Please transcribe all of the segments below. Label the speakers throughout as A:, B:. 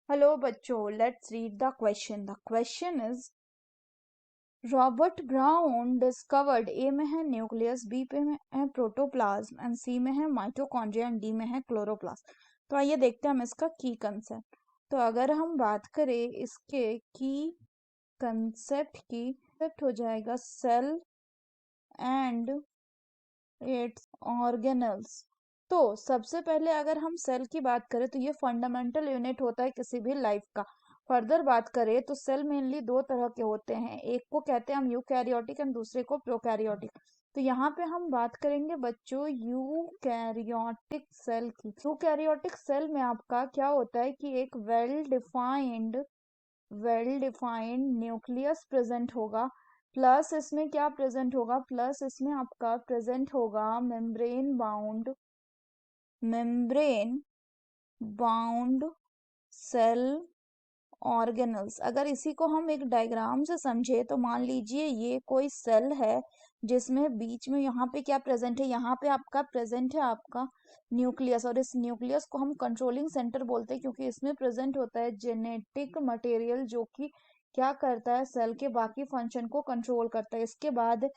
A: Hello बच्चों, let's read the question. The question is Robert Brown discovered ए में है न्यूक्लियस, बी पे में है प्रोटोप्लाज्म एंड सी में है माइटोकॉन्ड्रिया एंड डी में है क्लोरोप्लास्ट। तो आइए देखते हैं हम इसका की कंसेप्ट। तो अगर हम बात करें इसके की कंसेप्ट की, कंसेप्ट हो जाएगा सेल एंड इट्स ऑर्गेनल्स। तो सबसे पहले अगर हम सेल की बात करें तो ये फंडामेंटल यूनिट होता है किसी भी लाइफ का। फर्दर बात करें तो सेल मेनली दो तरह के होते हैं, एक को कहते हैं हम यूकैरियोटिक एंड दूसरे को प्रोकैरियोटिक। तो यहाँ पे हम बात करेंगे बच्चों यूकैरियोटिक सेल की। यूकैरियोटिक सेल में आपका क्या होता है कि एक वेल डिफाइंड न्यूक्लियस प्रेजेंट होगा, प्लस इसमें क्या प्रेजेंट होगा, प्लस इसमें आपका प्रेजेंट होगा मेम्ब्रेन बाउंड सेल ऑर्गेनल्स। अगर इसी को हम एक डायग्राम से समझे तो मान लीजिए ये कोई सेल है जिसमें बीच में यहाँ पे क्या प्रेजेंट है, यहाँ पे आपका प्रेजेंट है आपका न्यूक्लियस, और इस न्यूक्लियस को हम कंट्रोलिंग सेंटर बोलते हैं क्योंकि इसमें प्रेजेंट होता है जेनेटिक मटेरियल जो कि क्या करता है, सेल के बाकी फंक्शन को कंट्रोल करता है। इसके बाद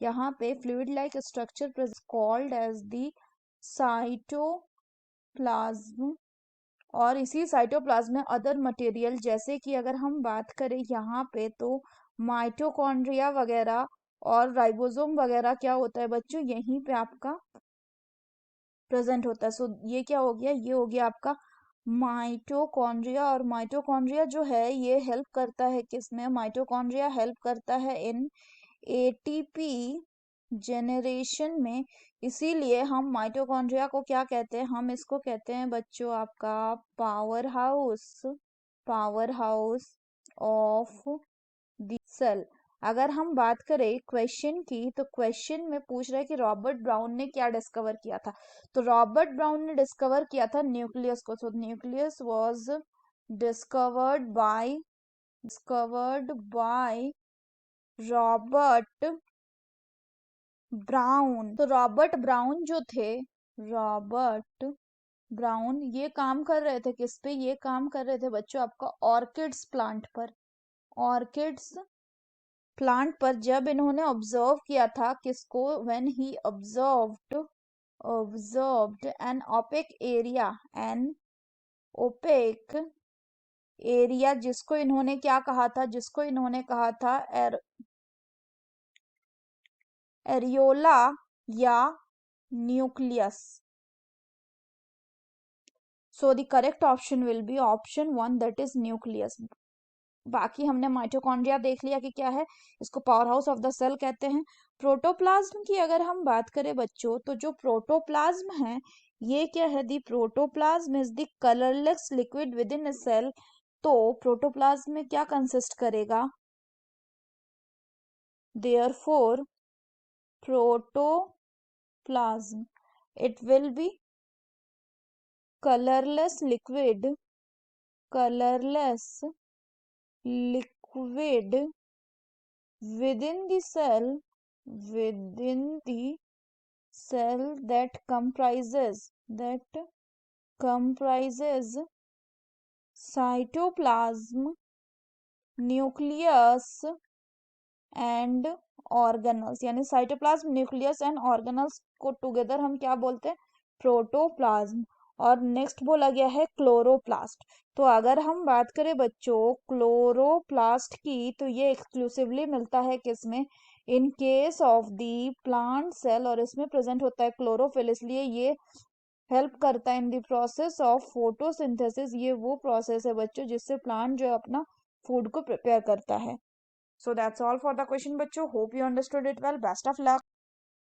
A: यहाँ पे fluid like structure called as the cytoplasm, और इसी साइटोप्लाज्म में अदर मटेरियल जैसे कि अगर हम बात करें यहाँ पे तो माइटोकॉन्ड्रिया वगैरह और राइबोसोम वगैरह क्या होता है बच्चों, यहीं पे आपका प्रेजेंट होता है। सो ये क्या हो गया, ये हो गया आपका माइटोकॉन्ड्रिया। और माइटोकॉन्ड्रिया जो है ये हेल्प करता है किसमें, माइटोकॉन्ड्रिया हेल्प करता है इन एटीपी जेनरेशन में। इसीलिए हम माइटोकॉन्ड्रिया को क्या कहते हैं, हम इसको कहते हैं बच्चों आपका power house of the cell. अगर हम बात करें क्वेश्चन की तो क्वेश्चन में पूछ रहा है कि रॉबर्ट ब्राउन ने क्या डिस्कवर किया था। तो रॉबर्ट ब्राउन ने डिस्कवर किया था न्यूक्लियस को। सो nucleus was discovered by Robert brown. तो रॉबर्ट ब्राउन जो थे, रॉबर्ट ब्राउन ये काम कर रहे थे किस पे, ये काम कर रहे थे बच्चों आपका ऑर्किड्स प्लांट पर। ऑर्किड्स प्लांट पर जब इन्होंने ऑब्जर्व किया था किसको, when he observed an opaque area, जिसको इन्होंने क्या कहा था, जिसको इन्होंने कहा था एरियोला या nucleus. So the correct option will be option 1 that is nucleus. बाकी हमने माइटोकॉन्ड्रिया देख लिया कि क्या है, इसको power house of the cell कहते हैं। प्रोटोप्लाज्म की अगर हम बात करें बच्चों तो जो प्रोटोप्लाज्म है ये क्या है, the protoplasm is the colourless liquid within a cell. तो प्रोटोप्लाज्म में क्या कंसिस्ट करेगा, therefore protoplasm it will be colorless liquid within the cell that comprises cytoplasm, nucleus and organelles. यानी साइटोप्लाज्म, न्यूक्लियस एंड ऑर्गेनल्स को together हम क्या बोलते हैं, प्रोटोप्लाज्म। और नेक्स्ट बोला गया है क्लोरोप्लास्ट। तो अगर हम बात करें बच्चों क्लोरोप्लास्ट की तो ये एक्सक्लूसिवली मिलता है किसमें, in case of the plant cell, और इसमें प्रेजेंट होता है क्लोरोफिल। इसलिए ये हेल्प करता है in the process of photosynthesis. ये वो प्रोसेस है बच्चों जिससे प्लांट जो अपना फूड को प्रिपेयर करता है। So that's all for the question, बच्चों. Hope you understood it well. Best of luck.